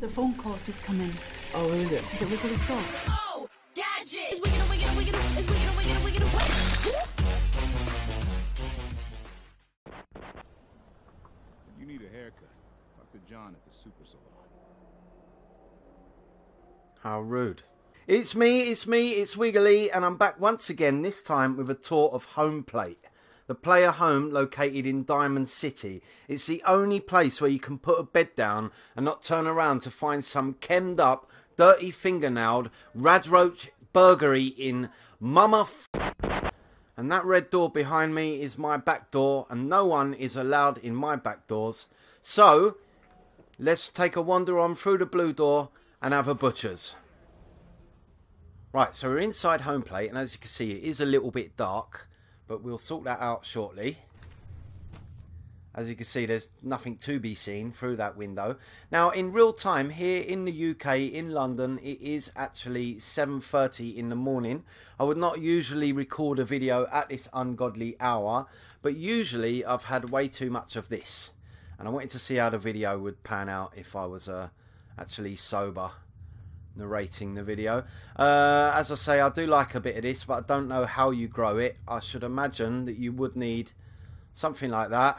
The phone call's just come in. Oh, who is it? Is it Wiggly Scott? Oh, gadget! It's wicked, wicked, wicked, it's wicked, wicked, wicked, You need a haircut. Dr. John at the Super Salon. How rude. It's me, it's Wiggly, and I'm back once again, this time with a tour of Home Plate. The player home located in Diamond City. It's the only place where you can put a bed down and not turn around to find some chemmed up, dirty fingernailed, radroach burgery in Mama And that red door behind me is my back door, and no one is allowed in my back doors. So, let's take a wander on through the blue door and have a butcher's. Right, so we're inside Home Plate, and as you can see, it is a little bit dark, but we'll sort that out shortly. As you can see, there's nothing to be seen through that window. Now, in real time, here in the UK, in London, it is actually 7:30 in the morning. I would not usually record a video at this ungodly hour, but usually I've had way too much of this. And I wanted to see how the video would pan out if I was actually sober narrating the video. As I say, I do like a bit of this, but I don't know how you grow it. I should imagine that you would need something like that.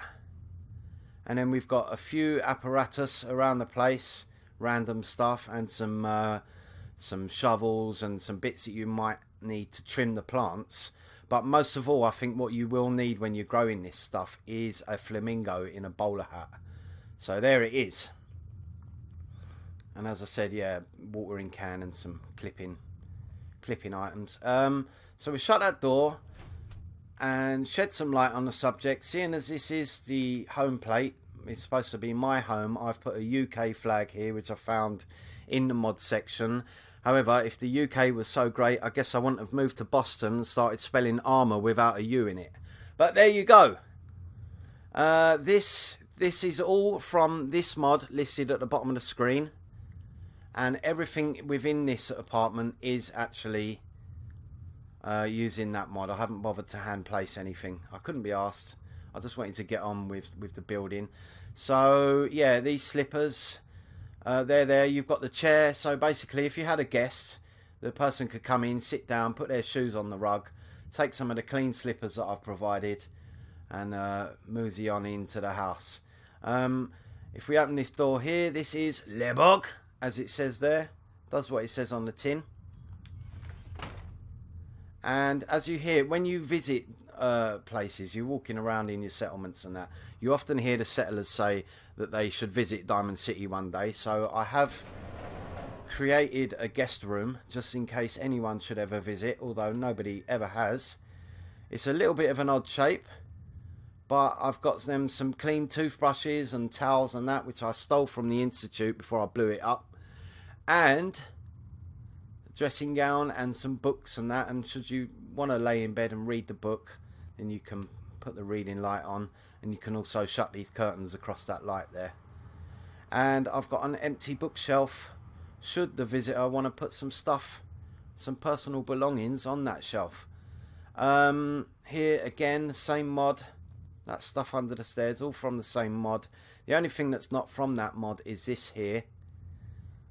And then we've got a few apparatus around the place, random stuff, and some shovels and some bits that you might need to trim the plants. But most of all, I think what you will need when you're growing this stuff is a flamingo in a bowler hat. So there it is. And as I said, yeah, watering can and some clipping items. So we shut that door and shed some light on the subject. Seeing as this is the Home Plate, it's supposed to be my home, I've put a UK flag here, which I found in the mod section. However, if the UK was so great, I guess I wouldn't have moved to Boston and started spelling armour without a U in it. But there you go. This is all from this mod listed at the bottom of the screen. And everything within this apartment is actually using that mod. I haven't bothered to hand place anything. I couldn't be asked. I just wanted to get on with the building. So yeah, these slippers, they're there. You've got the chair. So basically, if you had a guest, the person could come in, sit down, put their shoes on the rug, take some of the clean slippers that I've provided, and mosey on into the house. If we open this door here, this is Le Bog, as it says there. Does what it says on the tin. And as you hear, when you visit places, you're walking around in your settlements and that, you often hear the settlers say that they should visit Diamond City one day. So I have created a guest room just in case anyone should ever visit, although nobody ever has. It's a little bit of an odd shape, but I've got them some clean toothbrushes and towels and that, which I stole from the Institute before I blew it up. And a dressing gown and some books and that. And should you want to lay in bed and read the book, then you can put the reading light on. And you can also shut these curtains across that light there. And I've got an empty bookshelf. Should the visitor want to put some stuff, some personal belongings on that shelf. Here again, the same mod. That stuff under the stairs, all from the same mod. The only thing that's not from that mod is this here.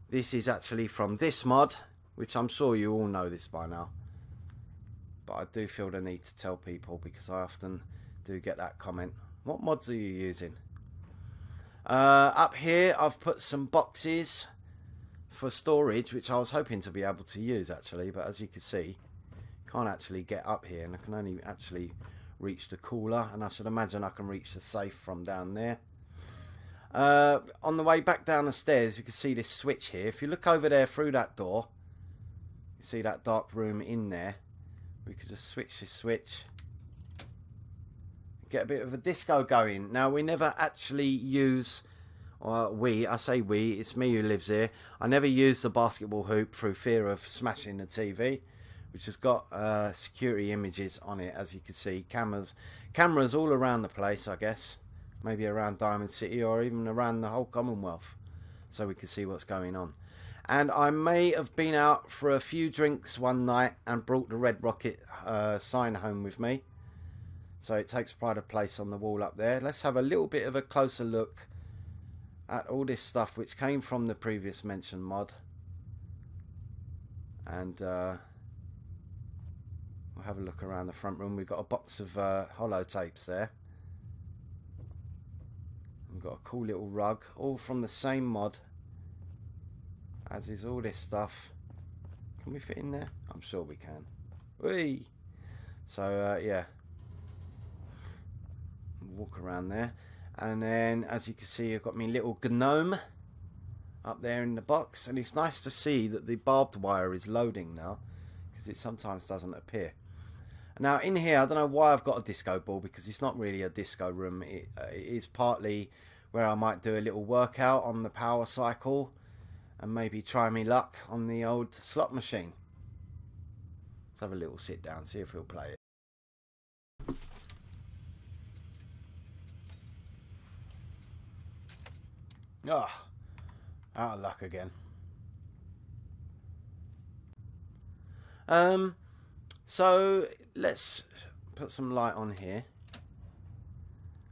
This is actually from this mod, which I'm sure you all know this by now. But I do feel the need to tell people because I often do get that comment. What mods are you using? Up here I've put some boxes for storage, which I was hoping to be able to use actually. But as you can see, can't actually get up here, and I can only actually reach the cooler, and I should imagine I can reach the safe from down there. On the way back down the stairs, you can see this switch here. If you look over there through that door, you see that dark room in there. We could just switch this switch, get a bit of a disco going. Now, we never actually use, or I say we, it's me who lives here. I never use the basketball hoop through fear of smashing the TV, which has got security images on it, as you can see. Cameras all around the place, I guess. Maybe around Diamond City or even around the whole Commonwealth, so we can see what's going on. And I may have been out for a few drinks one night and brought the Red Rocket sign home with me. So it takes pride of place on the wall up there. Let's have a little bit of a closer look at all this stuff which came from the previous mentioned mod. And we'll have a look around the front room. We've got a box of holotapes there. We've got a cool little rug, all from the same mod, as is all this stuff. Can we fit in there? I'm sure we can. Whee! So yeah, walk around there, and then as you can see, I've got my little gnome up there in the box, and it's nice to see that the barbed wire is loading now, because it sometimes doesn't appear. Now in here, I don't know why I've got a disco ball, because it's not really a disco room. It is partly where I might do a little workout on the power cycle and maybe try me luck on the old slot machine. Let's have a little sit down, see if he'll play it. Ah, out of luck again. So let's put some light on here,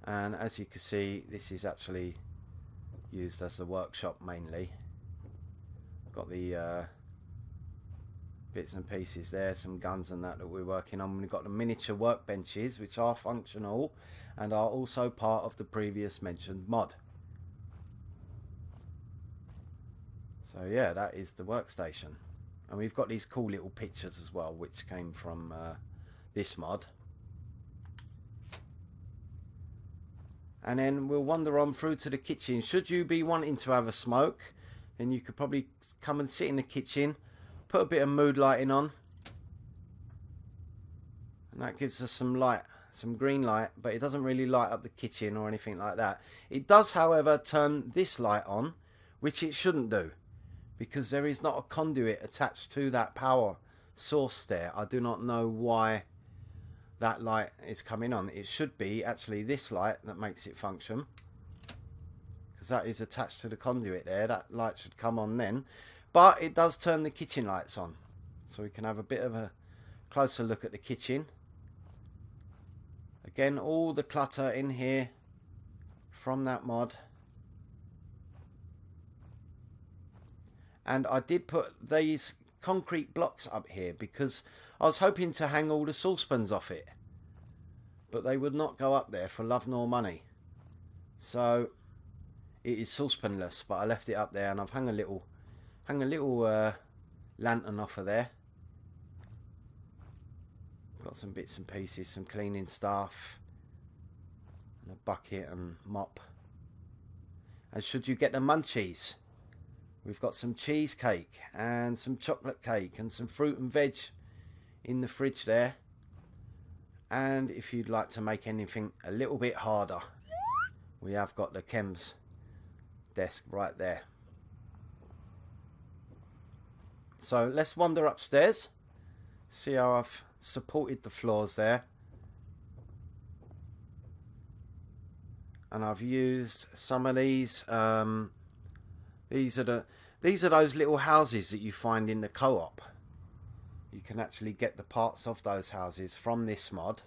and as you can see, this is actually used as the workshop mainly. Got the bits and pieces there, some guns and that we're working on. We've got the miniature workbenches, which are functional and are also part of the previous mentioned mod. So yeah, that is the workstation. And we've got these cool little pictures as well, which came from this mod. And then we'll wander on through to the kitchen. Should you be wanting to have a smoke, then you could probably come and sit in the kitchen, put a bit of mood lighting on, and that gives us some light, some green light, but it doesn't really light up the kitchen or anything like that. It does, however, turn this light on, which it shouldn't do, because there is not a conduit attached to that power source there. I do not know why that light is coming on. It should be actually this light that makes it function, because that is attached to the conduit there. That light should come on then, but it does turn the kitchen lights on, so we can have a bit of a closer look at the kitchen. Again, all the clutter in here from that mod. And I did put these concrete blocks up here because I was hoping to hang all the saucepans off it, but they would not go up there for love nor money. So it is saucepanless, but I left it up there, and I've hung a little lantern off of there. Got some bits and pieces, some cleaning stuff, and a bucket and mop. And should you get the munchies, we've got some cheesecake and some chocolate cake and some fruit and veg in the fridge there. And if you'd like to make anything a little bit harder, we have got the chems desk right there. So let's wander upstairs, see how I've supported the floors there. And I've used some of these. These are those little houses that you find in the co-op. You can actually get the parts of those houses from this mod.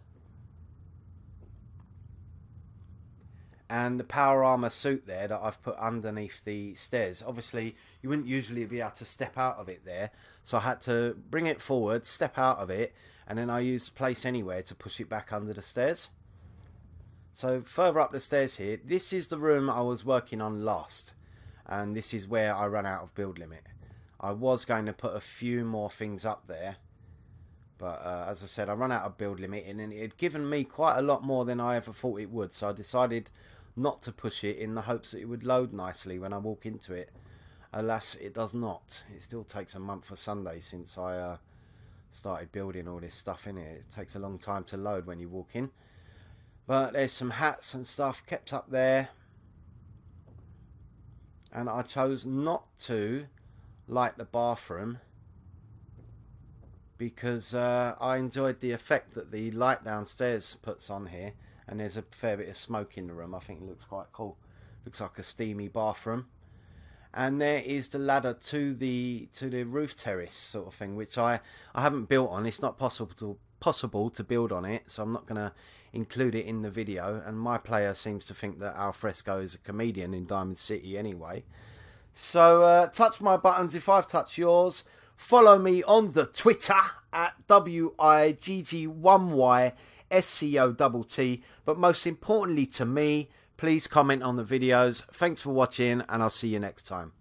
And the power armor suit there that I've put underneath the stairs. Obviously, you wouldn't usually be able to step out of it there, so I had to bring it forward, step out of it, and then I used place anywhere to push it back under the stairs. So further up the stairs here, this is the room I was working on last, and this is where I ran out of build limit. I was going to put a few more things up there, but as I said, I ran out of build limit, and it had given me quite a lot more than I ever thought it would, so I decided not to push it in the hopes that it would load nicely when I walk into it. Alas, it does not. It still takes a month for Sunday since I started building all this stuff in it. It takes a long time to load when you walk in. But there's some hats and stuff kept up there. And I chose not to light the bathroom because I enjoyed the effect that the light downstairs puts on here. And there's a fair bit of smoke in the room. I think it looks quite cool. Looks like a steamy bathroom. And there is the ladder to the roof terrace sort of thing, which I haven't built on. It's not possible to build on it, so I'm not going to include it in the video, and my player seems to think that Alfresco is a comedian in Diamond City anyway. So touch my buttons if I've touched yours. Follow me on the Twitter at WIGG1YSCOTT. But most importantly to me, please comment on the videos. Thanks for watching, and I'll see you next time.